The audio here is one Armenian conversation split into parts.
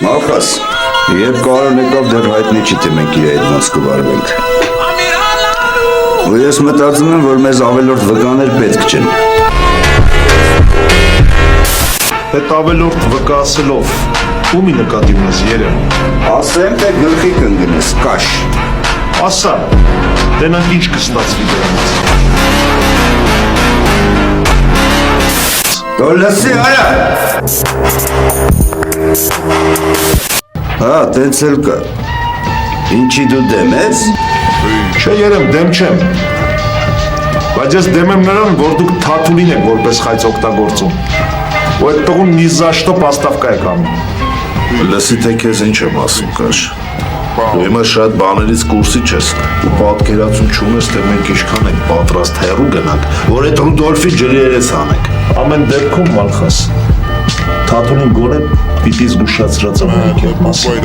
Ախաս, երբ Կարոն եկավ դեռ հայտնի չի, թե մենք իր հետ ոնց կվարվենք։ Ու ես մտածում եմ, որ մեզ ավելորդ վկաներ պետք չեն։ Այդ ավելորդ վկա ասելով, ումի նկատի ունես Երեմ։ Ասեմ, թե գլխի կընկնես, կաշ։ Ասա, տենանք ինչ կստացվի դրանից։ Դո լսի արա։ Հա, տենց էլ կա։ Ինչի դու դեմ ես։ Չէ Երեմ, դեմ չեմ։ Բայց ես դեմ եմ նրան, որ դուք Թաթուլին եք որպես խայծ օգտագործում։ Ու այդ տղուն մի զաշտո պաստավկա եք անում։ Լսի թե քեզ ինչ եմ ասում կաշ։ Դու հիմա շատ բաներից կուրսի չես։ Դու պատկերացում չունես, թե մենք ինչքան ենք պատրաստ հեռու գնանք, որ այդ Ռուդոլֆի ջրերից անենք։ Ամեն դեպքում Մալխաս, Թաթուլին գոնե պիտի զգուշացրած անենք այդ մասին։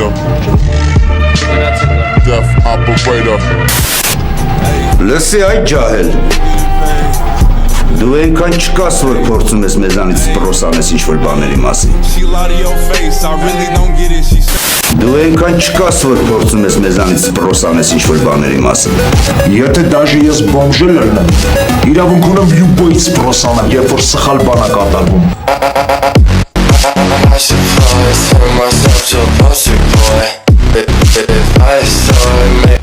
Death operator. Լսի այդ ջահել։ Դու այնքան չկաս, որ փորձում ես մեզանից սպրոսանես ինչ-որ բաների մասին։ She lie to your face, I really don't get it. She said Դու այնքան չկաս, որ փորձում ես մեզանից սպրոսանես ինչ-որ բաների մասին։ Եթե դաժե ես բոմժը լրնեմ, իրավունք ունեմ լյուբոյից սպրոսանալ, երբ որ սխալ բան է կատարվում։ I should probably turn myself to a pussy boy. If I saw it,